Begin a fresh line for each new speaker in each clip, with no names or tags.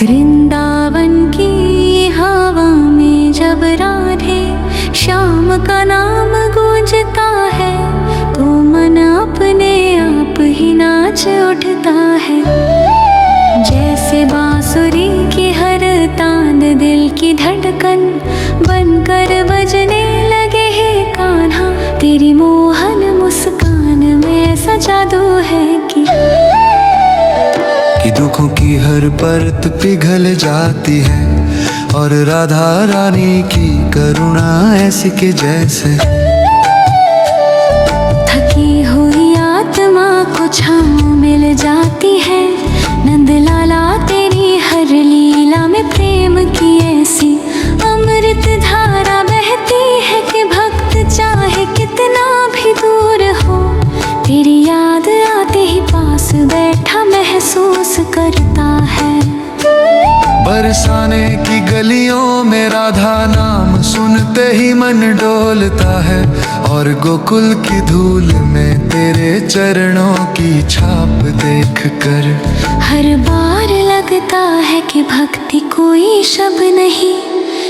वृंदावन की हवा में जब राधे श्याम का नाम गूंजता है तो मन अपने आप ही नाच उठता है। जैसे बांसुरी की हर तान दिल की धड़कन बनकर बजने लगे है कान्हा, तेरी मोहन मुस्कान में ऐसा जादू है कि
दुखों की हर परत पिघल जाती है और राधा रानी की करुणा ऐसी के जैसे
थकी हुई आत्मा को छाँव मिल जाती है। नंद लाला तेरी हर लीला में प्रेम की ऐसी अमृत धारा बहती है कि भक्त चाहे कितना भी दूर हो, तेरी याद आते ही पास बैठा महसूस करता है।
बरसाने की गलियों में राधा नाम सुनते ही मन डोलता है और गोकुल की धूल में तेरे चरणों की छाप देखकर
हर बार लगता है कि भक्ति कोई शब्द नहीं,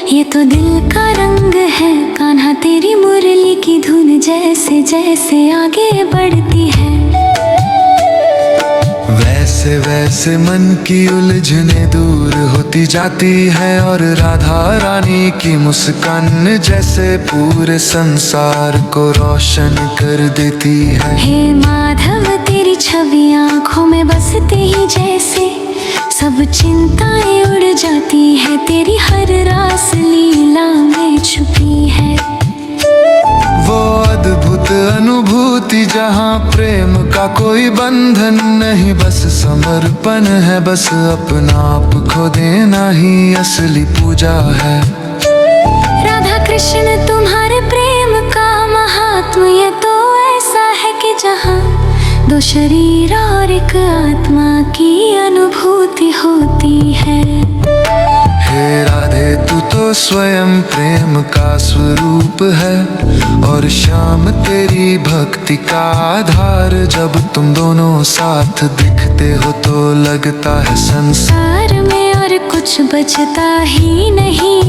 ये तो दिल का रंग है। कान्हा तेरी मुरली की धुन जैसे जैसे आगे बढ़ती है,
वैसे वैसे मन की उलझने दूर होती जाती है और राधा रानी की मुस्कान जैसे पूरे संसार को रोशन कर देती है।
हे माधव तेरी छवि आँखों में बसते ही जैसे सब चिंताएं उड़ जाती है, तेरी हर रास लीला में छुपी है।
वो अद्भुत अनुभूति जहाँ प्रेम का कोई बंधन नहीं, बस समर्पण है, बस अपना आप खो देना ही असली पूजा है।
राधा कृष्ण तुम्हारे प्रेम का महात्म ये तो ऐसा है कि जहाँ दो शरीर और एक आत्मा की अनुभूति होती है।
हे राधे तू तो स्वयं प्रेम का स्वरूप है और श्याम तेरी भक्ति का आधार। जब तुम दोनों साथ दिखते हो तो लगता है संसार
में और कुछ बचता ही नहीं,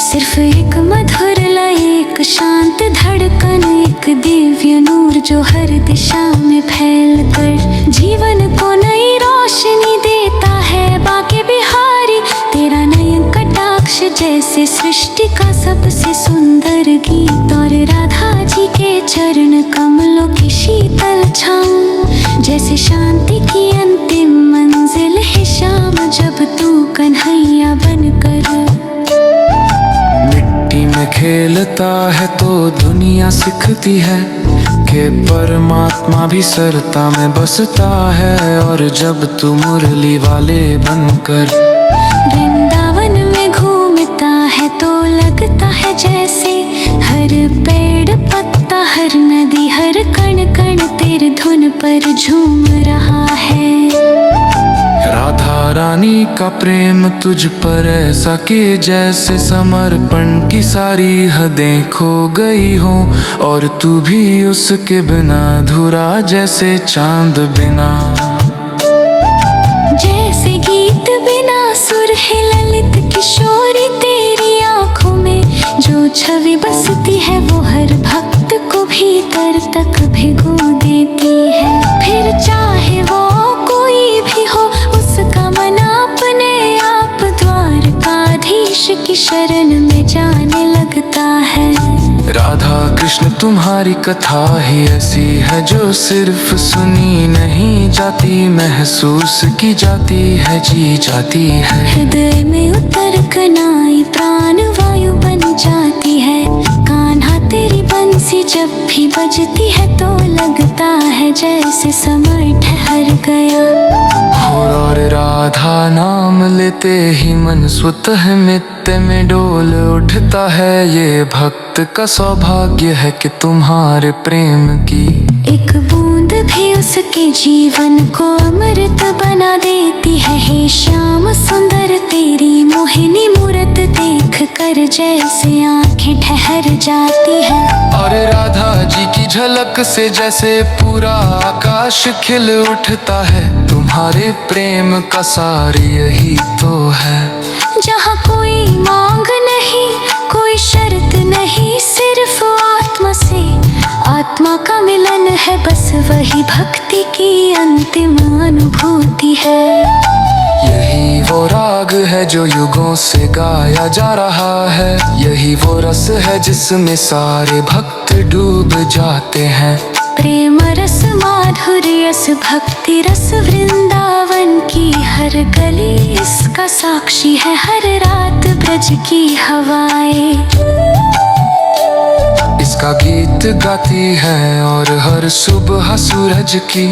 सिर्फ एक मधुर लय, एक शांत धड़कन, एक दिव्य नूर जो हर दिशा में फैलकर जीवन को नई रोशनी देता है। बाके बिहारी तेरा नयन कटाक्ष जैसे सृष्टि का सबसे सुंदर गीत और राधा जी के चरण कमलों की शीतल छाँव जैसे शांति की अंतिम मंजिल है शाम, जब तू कन्हैया बनकर
मिट्टी में खेलता है तो दुनिया सिखती है कि परमात्मा भी सरता में बसता है। और जब तू मुरली वाले बनकर
वृंदावन में घूमता है तो लगता है जैसे हर पेड़ पत्ता, हर नदी, हर कण कण तेरे धुन पर झूम रहा है।
राधा रानी का प्रेम तुझ पर ऐसा कि जैसे समर्पण की सारी हदें खो गई हो और तू भी उसके बिना अधूरा जैसे चांद बिना।
जैसे गीत बिना सुर है ललित किशोरी तेरी आँखों में जो छवि बसती है वो हर भक्त को भीतर तक भिगो देती है। फिर चाहे वो कोई भी हो उसका मन अपने आप द्वारकाधीश की शरण में जाने लगता है।
राधा कृष्ण तुम्हारी कथा ही ऐसी है जो सिर्फ सुनी नहीं जाती, महसूस की जाती है, जी जाती है।
हृदय में उतर कनाई प्राण वायु बन जाती है। कान्हा तेरी बंसी जब भी बजती है तो लगता है जैसे समय ठहर गया।
और राधा नाम लेते ही मन स्वतः मित्त में डोल उठता है। ये भक्त का सौभाग्य है कि तुम्हारे प्रेम की
एक बूंद भी उसके जीवन को अमृत बना देती है। हे श्याम सुंदर तेरी मोहिनी मूरत देख कर पर जैसे आंखें ठहर जाती हैं।
और राधा जी की झलक से जैसे पूरा आकाश खिल उठता है। तुम्हारे प्रेम का सार यही तो है।
जहाँ कोई मांग नहीं, कोई शर्त नहीं, सिर्फ आत्मा से आत्मा का मिलन है। बस वही भक्ति की अंतिम अनुभूति है।
यही वो राग है जो युगों से गाया जा रहा है। यही वो रस है जिसमें सारे भक्त डूब जाते हैं।
प्रेम रस, माधुर्य रस, भक्ति रस, वृंदावन की हर गली इसका साक्षी है। हर रात ब्रज की हवाएं
इसका गीत गाती है और हर सुबह सूरज की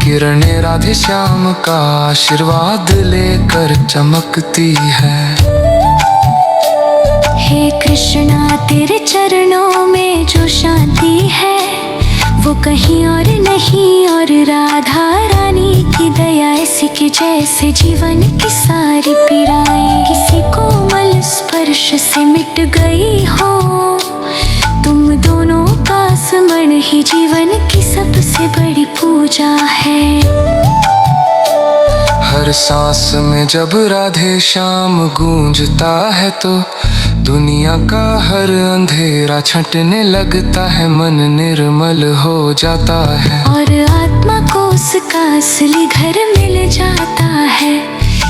किरणें राधे श्याम का आशीर्वाद लेकर चमकती है।
हे कृष्णा, तेरे चरणों में जो शांति है वो कहीं और नहीं। और राधा रानी की दया ऐसी कि जैसे जीवन की सारी पीड़ाएं किसी कोमल स्पर्श से मिट गई हो। तुम दोनों का स्मरण ही जीवन की सबसे बड़ी पूजा है।
हर सांस में जब राधे श्याम गूंजता है तो दुनिया का हर अंधेरा छंटने लगता है। मन निर्मल हो जाता है
और आत्मा को उसका असली घर मिल जाता है।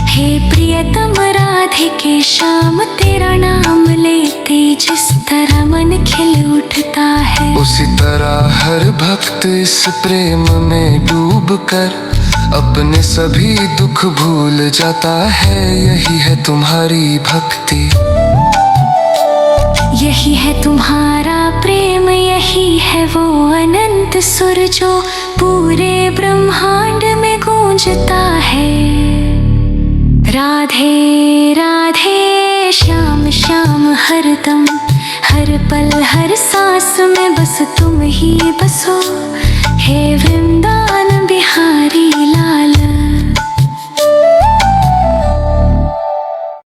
हे प्रियतम राधे के श्याम, तेरा नाम लेते जिस तरह मन खिल उठता है,
उसी तरह हर भक्त इस प्रेम में डूब कर अपने सभी दुख भूल जाता है। यही है तुम्हारी भक्ति,
यही है तुम्हारा प्रेम, यही है वो अनंत सुर जो पूरे ब्रह्मांड में गूंजता है। राधे राधे श्याम श्याम हरदम, हर पल हर सांस में बस तुम ही बसो। हे